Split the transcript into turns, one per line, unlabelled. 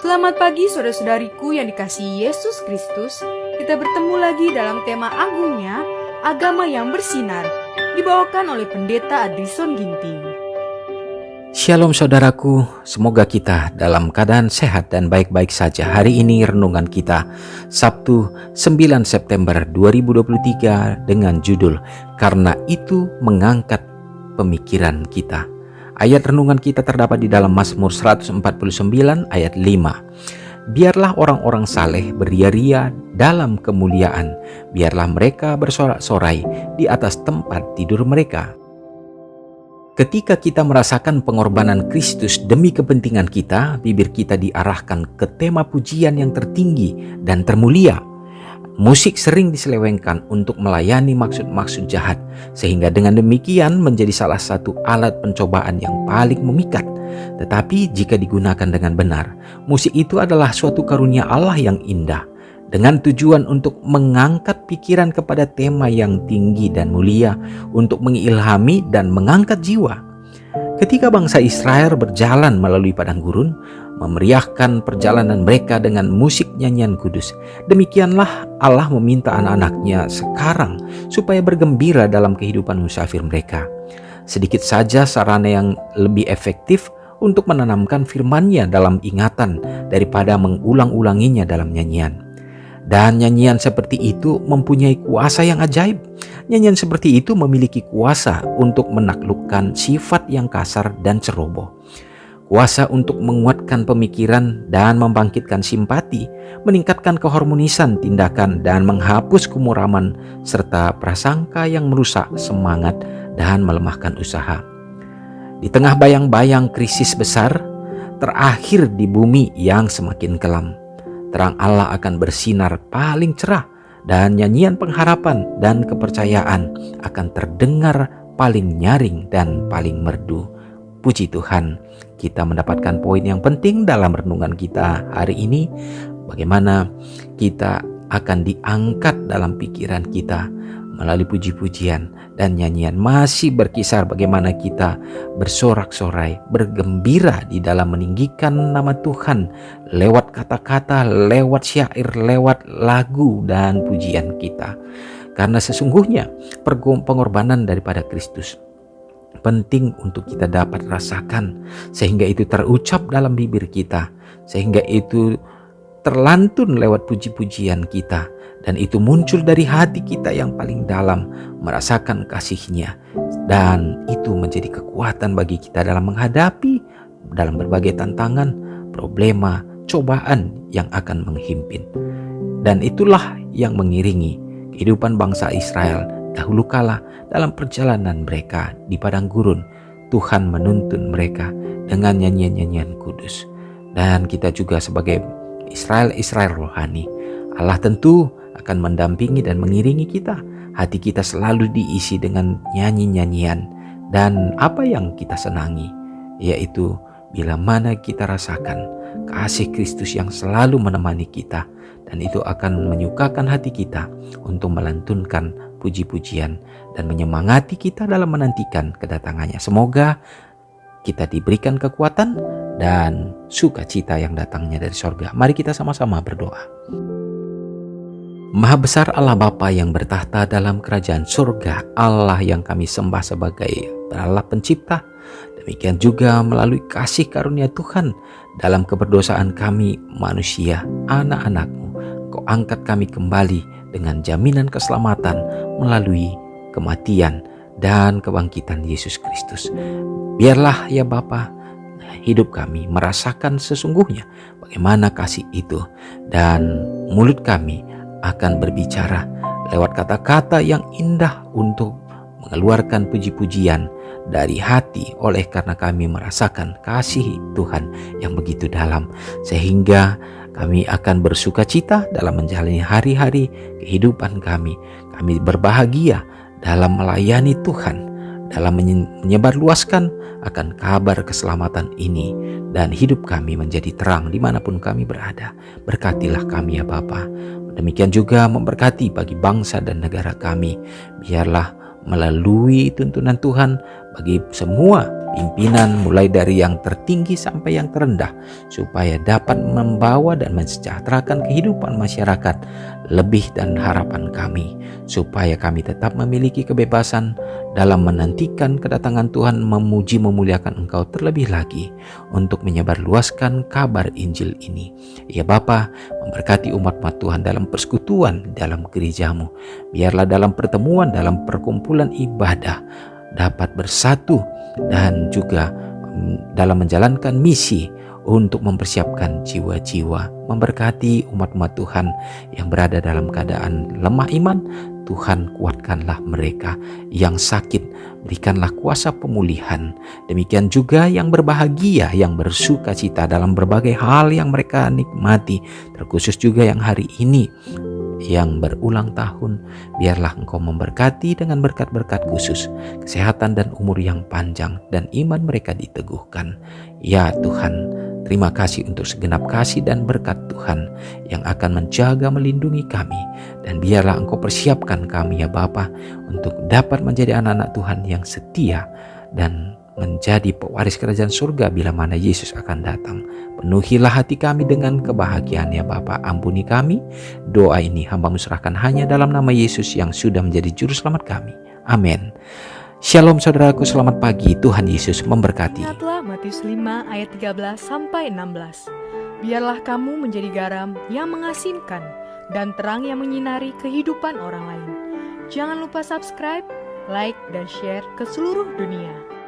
Selamat pagi saudara-saudariku yang dikasihi Yesus Kristus. Kita bertemu lagi dalam tema agungnya, agama yang bersinar, dibawakan oleh Pendeta Adrison Ginting.
Shalom saudaraku, semoga kita dalam keadaan sehat dan baik-baik saja. Hari ini renungan kita Sabtu 9 September 2023 dengan judul Karena Itu Mengangkat Pemikiran Kita. Ayat renungan kita terdapat di dalam Mazmur 149 ayat 5. Biarlah orang-orang saleh beria-ria dalam kemuliaan, biarlah mereka bersorak-sorai di atas tempat tidur mereka. Ketika kita merasakan pengorbanan Kristus demi kepentingan kita, bibir kita diarahkan ke tema pujian yang tertinggi dan termulia. Musik sering diselewengkan untuk melayani maksud-maksud jahat, sehingga dengan demikian menjadi salah satu alat pencobaan yang paling memikat. Tetapi jika digunakan dengan benar, musik itu adalah suatu karunia Allah yang indah, dengan tujuan untuk mengangkat pikiran kepada tema yang tinggi dan mulia, untuk mengilhami dan mengangkat jiwa. Ketika bangsa Israel berjalan melalui padang gurun, memeriahkan perjalanan mereka dengan musik nyanyian kudus, demikianlah Allah meminta anak-anaknya sekarang supaya bergembira dalam kehidupan musafir mereka. Sedikit saja sarana yang lebih efektif untuk menanamkan firman-Nya dalam ingatan daripada mengulang-ulanginya dalam nyanyian. Dan nyanyian seperti itu mempunyai kuasa yang ajaib. Nyanyian seperti itu memiliki kuasa untuk menaklukkan sifat yang kasar dan ceroboh. Kuasa untuk menguatkan pemikiran dan membangkitkan simpati, meningkatkan keharmonisan tindakan dan menghapus kemuraman serta prasangka yang merusak semangat dan melemahkan usaha. Di tengah bayang-bayang krisis besar terakhir di bumi yang semakin kelam, terang Allah akan bersinar paling cerah dan nyanyian pengharapan dan kepercayaan akan terdengar paling nyaring dan paling merdu. Puji Tuhan, kita mendapatkan poin yang penting dalam renungan kita hari ini. Bagaimana kita akan diangkat dalam pikiran kita melalui puji-pujian dan nyanyian. Masih berkisar bagaimana kita bersorak-sorai, bergembira di dalam meninggikan nama Tuhan lewat kata-kata, lewat syair, lewat lagu dan pujian kita. Karena sesungguhnya pengorbanan daripada Kristus penting untuk kita dapat rasakan, sehingga itu terucap dalam bibir kita, sehingga itu terlantun lewat puji-pujian kita, dan itu muncul dari hati kita yang paling dalam, merasakan kasih-Nya, dan itu menjadi kekuatan bagi kita dalam menghadapi dalam berbagai tantangan, problema, cobaan yang akan menghimpit. Dan itulah yang mengiringi kehidupan bangsa Israel dahulu kala dalam perjalanan mereka di padang gurun. Tuhan menuntun mereka dengan nyanyian-nyanyian kudus. Dan kita juga sebagai Israel rohani, Allah tentu akan mendampingi dan mengiringi kita. Hati kita selalu diisi dengan nyanyi-nyanyian dan apa yang kita senangi, yaitu bila mana kita rasakan kasih Kristus yang selalu menemani kita, dan itu akan menyukakan hati kita untuk melantunkan puji-pujian dan menyemangati kita dalam menantikan kedatangannya. Semoga kita diberikan kekuatan dan sukacita yang datangnya dari sorga. Mari kita sama-sama berdoa. Maha besar Allah Bapa yang bertahta dalam kerajaan surga, Allah yang kami sembah sebagai Allah pencipta, demikian juga melalui kasih karunia Tuhan dalam keberdosaan kami manusia, anak-anak-Mu, Kau angkat kami kembali dengan jaminan keselamatan melalui kematian dan kebangkitan Yesus Kristus. Biarlah ya Bapa, hidup kami merasakan sesungguhnya bagaimana kasih itu, dan mulut kami akan berbicara lewat kata-kata yang indah untuk mengeluarkan puji-pujian dari hati, oleh karena kami merasakan kasih Tuhan yang begitu dalam, sehingga kami akan bersuka cita dalam menjalani hari-hari kehidupan kami. Kami berbahagia dalam melayani Tuhan, dalam menyebarluaskan akan kabar keselamatan ini, dan hidup kami menjadi terang dimanapun kami berada. Berkatilah kami ya Bapa. Demikian juga memberkati bagi bangsa dan negara kami. Biarlah melalui tuntunan Tuhan bagi semua pimpinan mulai dari yang tertinggi sampai yang terendah, supaya dapat membawa dan mensejahterakan kehidupan masyarakat lebih dan harapan kami, supaya kami tetap memiliki kebebasan dalam menantikan kedatangan Tuhan, memuji memuliakan Engkau terlebih lagi untuk menyebarluaskan kabar Injil ini. Ya Bapa, memberkati umat-umat Tuhan dalam persekutuan dalam gerejamu. Biarlah dalam pertemuan, dalam perkumpulan ibadah dapat bersatu dan juga dalam menjalankan misi untuk mempersiapkan jiwa-jiwa. Memberkati umat-umat Tuhan yang berada dalam keadaan lemah iman, Tuhan kuatkanlah mereka. Yang sakit, berikanlah kuasa pemulihan. Demikian juga yang berbahagia, yang bersuka cita dalam berbagai hal yang mereka nikmati, terkhusus juga yang hari ini yang berulang tahun. Biarlah Engkau memberkati dengan berkat-berkat khusus, kesehatan dan umur yang panjang, dan iman mereka diteguhkan. Ya Tuhan, terima kasih untuk segenap kasih dan berkat Tuhan yang akan menjaga melindungi kami. Dan biarlah Engkau persiapkan kami ya Bapa untuk dapat menjadi anak-anak Tuhan yang setia dan menjadi pewaris kerajaan surga bila mana Yesus akan datang. Penuhilah hati kami dengan kebahagiaan ya Bapa. Ampuni kami. Doa ini hamba-Mu serahkan hanya dalam nama Yesus yang sudah menjadi juru selamat kami. Amin. Shalom saudaraku, selamat pagi. Tuhan Yesus memberkati.
Ingatlah Matius 5 ayat 13-16. Biarlah kamu menjadi garam yang mengasinkan dan terang yang menyinari kehidupan orang lain. Jangan lupa subscribe, like, dan share ke seluruh dunia.